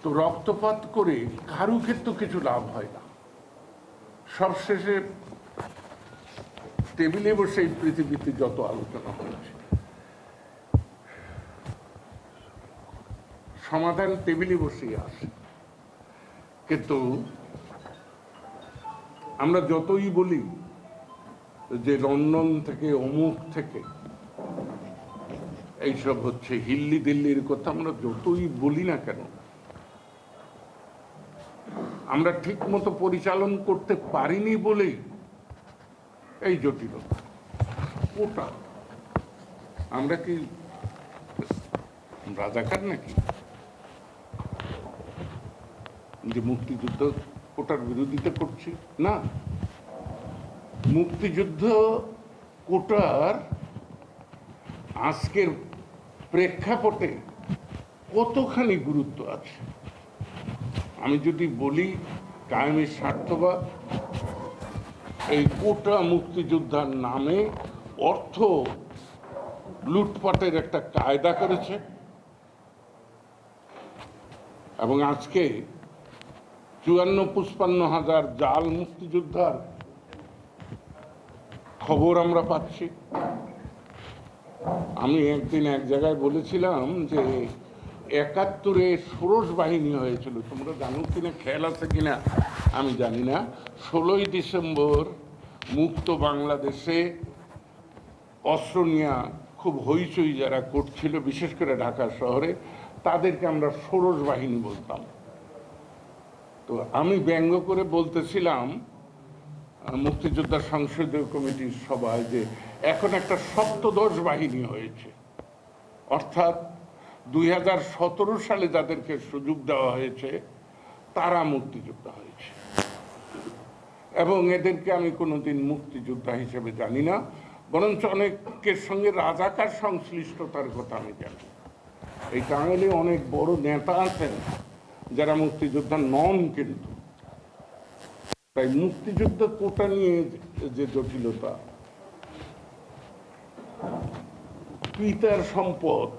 তো রক্তপাত করে কারু ক্ষেত্রে কিছু লাভ হয় না। সবশেষে টেবিলে বসে এই পৃথিবীতে যত আলোচনা হয়েছে, সমাধান টেবিলে বসেই আসে। কিন্তু আমরা যতই বলি যে লন্ডন থেকে অমুক থেকে এইসব হচ্ছে, হিল্লি দিল্লির কথা আমরা যতই বলি না কেন, আমরা ঠিক মতো পরিচালন করতে পারিনি বলেই এই জটিলতা। ওটা আমরা কি রাজাকার নাকি যে মুক্তিযুদ্ধ কোটার বিরোধিতা করছি? না, মুক্তিযুদ্ধ কোটার আজকের প্রেক্ষাপটে কতখানি গুরুত্ব আছে আমি যদি বলি, কায়েমের স্বার্থবাদ এই কোটা মুক্তিযোদ্ধার নামে অর্থ লুটপাটের একটা কায়দা করেছে, এবং আজকে 54-55 হাজার জাল মুক্তিযোদ্ধার খবর আমরা পাচ্ছি। আমি একদিন এক জায়গায় বলেছিলাম যে 71-এ ষোড়শ বাহিনী হয়েছিল, তোমরা জানো কিনা, খেয়াল আছে কিনা আমি জানি না। 16ই ডিসেম্বর মুক্ত বাংলাদেশে অস্ত্র নিয়ে খুব হইচই যারা করছিল, বিশেষ করে ঢাকা শহরে, তাদেরকে আমরা ষোড়শ বাহিনী বলতাম। তো আমি ব্যঙ্গ করে বলতেছিলাম মুক্তিযোদ্ধা সংসদীয় কমিটির সভায় যে এখন একটা সপ্তদশ বাহিনী হয়েছে, অর্থাৎ 2017 সালে যাদেরকে সুযোগ দেওয়া হয়েছে তারা মুক্তিযোদ্ধা হয়েছে, এবং এদেরকে আমি কোনোদিন মুক্তিযোদ্ধা হিসেবে জানি না, বরঞ্চ অনেকের সঙ্গে রাজাকার সংশ্লিষ্টতার কথা আমি জানি। এই টাঙ্গাইলে অনেক বড় নেতা আছেন যারা মুক্তিযোদ্ধা নন, কিন্তু তাই মুক্তিযুদ্ধ কোটা নিয়ে যে জটিলতা, পিতার সম্পদ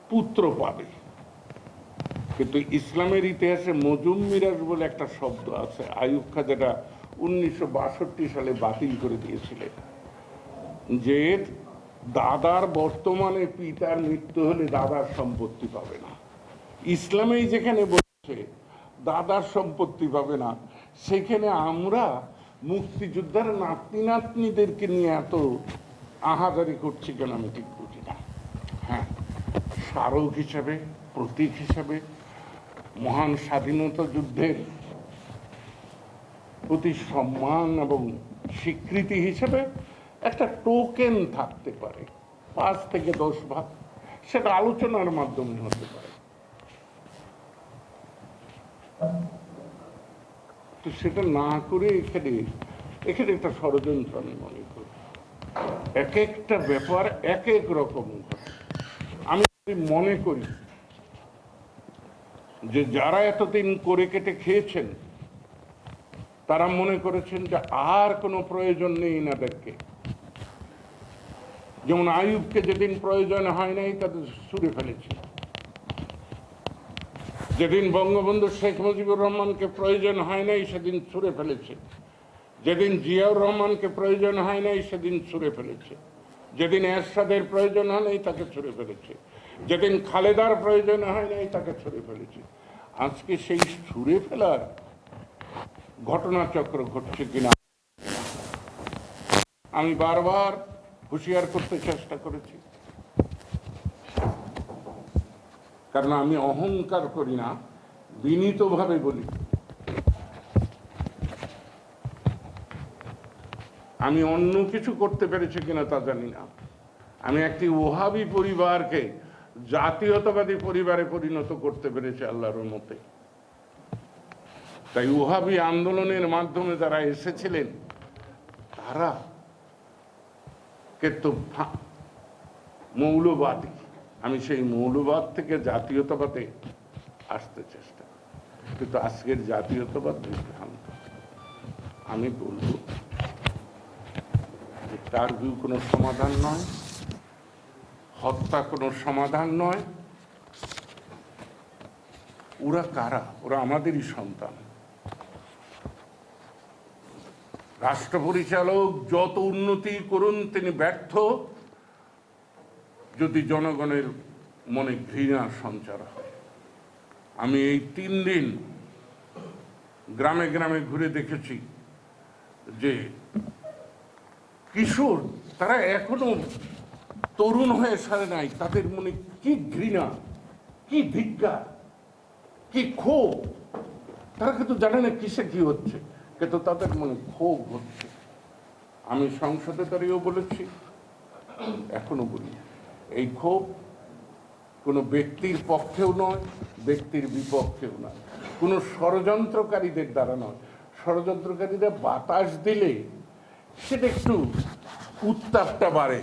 পুত্র পাবে, কিন্তু ইসলামের ইতিহাসে মজুম মিরাজ বলে একটা শব্দ আছে, আইয়ুব খাঁ যেটা 1962 সালে বাতিল করে দিয়েছিলেন, যে দাদার বর্তমানে পিতার মৃত্যু হলে দাদার সম্পত্তি পাবে না। ইসলামেই যেখানে বলছে দাদার সম্পত্তি পাবে না, সেখানে আমরা মুক্তিযোদ্ধার নাতনি নাতনিদেরকে নিয়ে এত আহাজারি করছি কেন আমি ঠিক বুঝি না। হ্যাঁ, স্মারক হিসাবে, প্রতীক হিসাবে, মহান স্বাধীনতা যুদ্ধের প্রতি সম্মান এবং স্বীকৃতি হিসেবে একটা টোকেন থাকতে পারে, 5 থেকে 10 ভাগ, সেটা আলোচনার মাধ্যমে হতে পারে। তো সেটা না করে এখানে একটা ষড়যন্ত্র আমি মনে করি। এক একটা ব্যাপার এক এক রকম ঘটে। আমি মনে করি যে যারা এতদিন করে কেটে খেয়েছেন তারা মনে করেছেন যে আর কোনো প্রয়োজন নেই এনাদেরকে, যেমন আইয়ুবকে যেদিন প্রয়োজন হয় নাই তাদের ছুঁড়ে ফেলেছে, যেদিন বঙ্গবন্ধু শেখ মুজিবুর রহমানকে প্রয়োজন হয় নাই সেদিন ছুঁড়ে ফেলেছে, যেদিন জিয়াউর রহমানকে প্রয়োজন হয় নাই সেদিন ছুঁড়ে ফেলেছে, যেদিন এরশাদের প্রয়োজন হয় নাই তাকে ছুঁড়ে ফেলেছে, যেদিন খালেদার প্রয়োজন হয় নাই তাকে ছুঁড়ে ফেলেছে। আজকে সেই ছুঁড়ে ফেলার ঘটনাচক্র ঘটছে কিনা আমি বারবার হুঁশিয়ার করতে চেষ্টা করেছি, কারণ আমি অহংকার করি না, বিনীতভাবে বলি আমি অন্য কিছু করতে পেরেছি কিনা তা জানি না। আমি একটি ওহাবি পরিবারকে জাতীয়তাবাদী পরিবারে পরিণত করতে পেরেছি আল্লাহর রহমতে। তাই ওহাবি আন্দোলনের মাধ্যমে যারা এসেছিলেন তারা কিন্তু মৌলবাদী, আমি সেই মৌলবাদ থেকে জাতীয়তাবাদে আসতে চেষ্টা করি, কিন্তু আজকের জাতীয়তাবাদ বিভ্রান্ত। আমি বলব যে কারফিউ কোনো সমাধান নয়, হত্যা কোনো সমাধান নয়, ওরা কারা? ওরা আমাদেরই সন্তান। রাষ্ট্র পরিচালক যত উন্নতি করুন তিনি ব্যর্থ যদি জনগণের মনে ঘৃণার সঞ্চার হয়। আমি এই 3 দিন গ্রামে গ্রামে ঘুরে দেখেছি যে কিশোর তারা এখনো তরুণ হয়ে সারে নাই, তাদের মনে কি ঘৃণা, কি ধিক্কার, কি ক্ষোভ। তারা কিন্তু জানে না কিসে কি হচ্ছে, কিন্তু তাদের মনে ক্ষোভ হচ্ছে। আমি সংসদে দাঁড়িয়েও বলেছি, এখনো বলি, এই ক্ষোভ কোনো ব্যক্তির পক্ষেও নয়, ব্যক্তির বিপক্ষেও নয়, কোনো ষড়যন্ত্রকারীদের দ্বারা নয়। ষড়যন্ত্রকারীরা বাতাস দিলে সেটা একটু উত্তাপটা বাড়ে,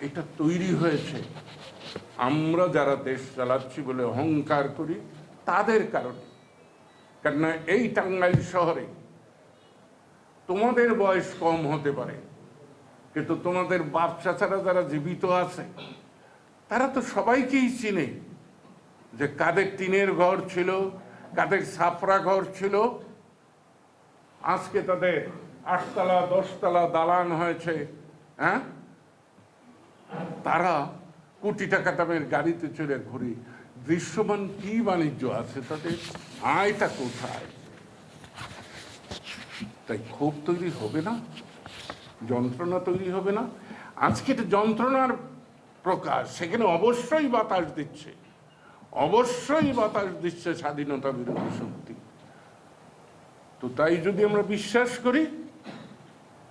এটা তৈরি হয়েছে আমরা যারা দেশ চালাচ্ছি বলে অহংকার করি তাদের কারণে। কেননা এই টাঙ্গাইল শহরে তোমাদের বয়স কম হতে পারে, কিন্তু তোমাদের বাপ চাচারা যারা জীবিত আছে তারা তো সবাইকেই চিনে, যে কাদের টিনের ঘর ছিল, কাদের ছাপরা ঘর ছিল, আজকে তাদের 8 তলা 10 তলা দালান হয়েছে। হ্যাঁ, তারা কোটি টাকা দামের গাড়িতে চড়ে ঘুরে। দৃশ্যমান কি বাণিজ্য আছে তাদের? আয়টা কোথায়? তাই ক্ষোভ তৈরি হবে না, যন্ত্রণা তৈরি হবে না। আজকে যন্ত্রণার প্রকাশ, সেখানে অবশ্যই বাতাস দিচ্ছে, অবশ্যই বাতাস দিচ্ছে স্বাধীনতা বিরোধী শক্তি। তো তাই যদি আমরা বিশ্বাস করি,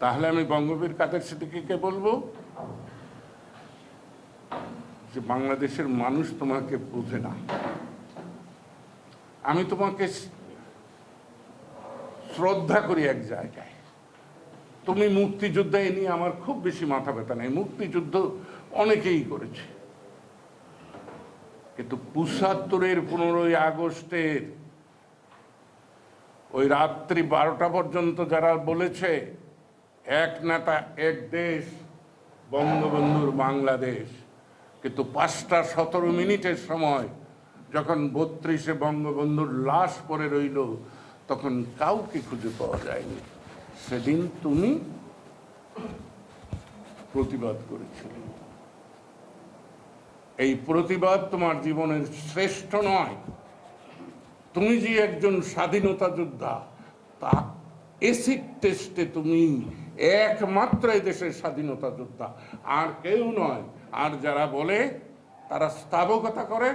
তাহলে আমি বঙ্গবীর কাদের সিদ্দিকীকে বলবো যে বাংলাদেশের মানুষ তোমাকে বোঝে না। আমি তোমাকে শ্রদ্ধা করি এক জায়গায়, তুমি মুক্তিযোদ্ধা, এ নিয়ে আমার খুব বেশি মাথা ব্যথা নেই, মুক্তিযুদ্ধ অনেকেই করেছে, কিন্তু ৭৫-এর 15ই আগস্টের ওই রাত্রি 12টা পর্যন্ত যারা বলেছে এক নেতা এক দেশ, বঙ্গবন্ধুর বাংলাদেশ, কিন্তু 5টা 17 মিনিটের সময় যখন 32-এ বঙ্গবন্ধুর লাশ পড়ে রইল, তখন কাউকে খুঁজে পাওয়া যায়নি। সেদিন তুমি প্রতিবাদ করেছিলে। এই প্রতিবাদ তোমার জীবনের শ্রেষ্ঠ নয়। তুমি যে একজন স্বাধীনতা যোদ্ধা, তা এসিড টেস্টে তুমি একমাত্র এই দেশের স্বাধীনতা যোদ্ধা, আর কেউ নয়। আর যারা বলে তারা স্থাবকতা করে,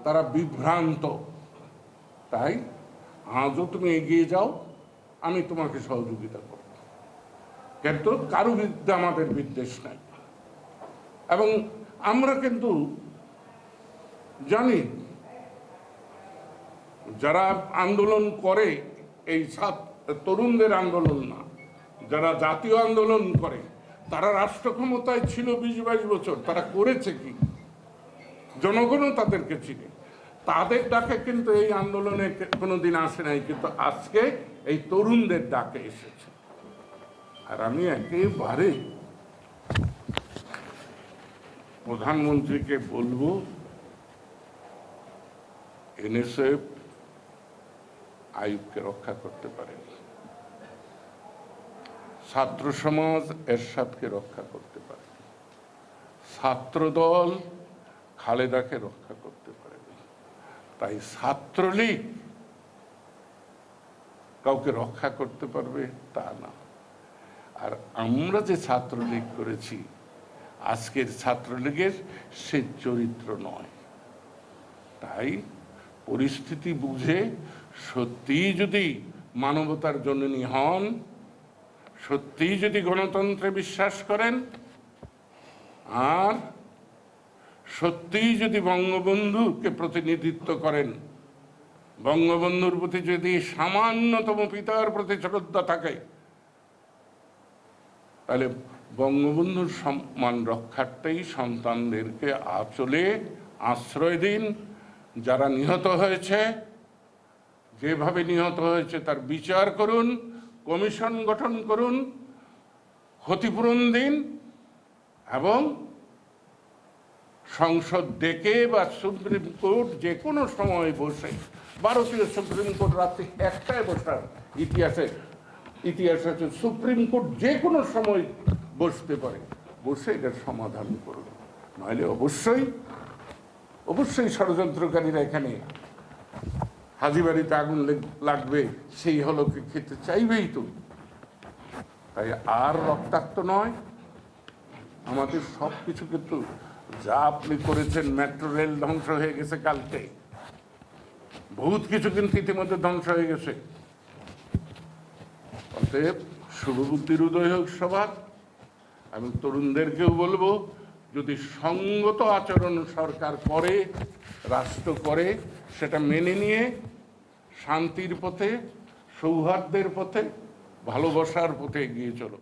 তারা বিভ্রান্ত। তাই আজও তুমি এগিয়ে যাও, আমি তোমাকে সহযোগিতা করব, কিন্তু কারো বিরুদ্ধে আমাদের বিদ্বেষ নাই। এবং আমরা কিন্তু জানি যারা আন্দোলন করে, এই তরুণদের আন্দোলন না, যারা জাতীয় আন্দোলন করে, তারা রাষ্ট্র ক্ষমতায় ছিল 20-22 বছর, তারা করেছে কি? জনগণও তাদেরকে চিনে। তাদের ডাকে কিন্তু এই আন্দোলনে কোনোদিন আসে নাই, কিন্তু আজকে এই তরুণদের ডাকে এসেছে। আর আমি একেবারে প্রধানমন্ত্রীকে বলবো, এনএসএফ আইয়ুবকে রক্ষা করতে পারেন, ছাত্র সমাজ এরশাদকে রক্ষা করতে পারে, ছাত্রদল খালেদাকে রক্ষা করতে পারে, তাই ছাত্রলীগ কাউকে রক্ষা করতে পারবে তা না। আর আমরা যে ছাত্রলীগ করেছি, আজকের ছাত্রলীগের সে চরিত্র নয়। তাই পরিস্থিতি বুঝে সত্যিই যদি মানবতার জননী হন, সত্যিই যদি গণতন্ত্রে বিশ্বাস করেন, আর সত্যিই যদি বঙ্গবন্ধুকে প্রতিনিধিত্ব করেন, বঙ্গবন্ধুর প্রতি যদি সামান্যতম পিতার প্রতি শ্রদ্ধা থাকে, তাহলে বঙ্গবন্ধুর সম্মান রক্ষার্থেই সন্তানদেরকে আঁচলে আশ্রয় দিন। যারা নিহত হয়েছে, যেভাবে নিহত হয়েছে তার বিচার করুন, কমিশন গঠন করুন, ক্ষতিপূরণ দিন, এবং সংসদ ডেকে বা সুপ্রিম কোর্ট যে কোনো সময় বসে, ভারতীয় সুপ্রিম কোর্ট রাত্রি 1টায় বসার ইতিহাস আছে, সুপ্রিম কোর্ট যে কোনো সময় বসতে পারে, বসে এটার সমাধান করবে। নাহলে অবশ্যই ষড়যন্ত্রকারীরা এখানে হাজিবাড়িতে আগুন লাগবে সেই হলকে খেতে চাইবেই তো। তাই আর রক্তাক্ত নয়, আমাদের সব কিছু কিন্তু যা আপনি করেছেন, মেট্রো রেল ধ্বংস হয়ে গেছে কালকে, বহুত কিছু কিন্তু ইতিমধ্যে ধ্বংস হয়ে গেছে। অতএব শুভবুদ্ধির উদয় হোক সবার। আমি তরুণদেরকেও বলবো, যদি সঙ্গত আচরণ সরকার করে, রাষ্ট্র করে, সেটা মেনে নিয়ে শান্তির পথে, সৌহার্দ্যের পথে, ভালোবাসার পথে এগিয়ে চলো।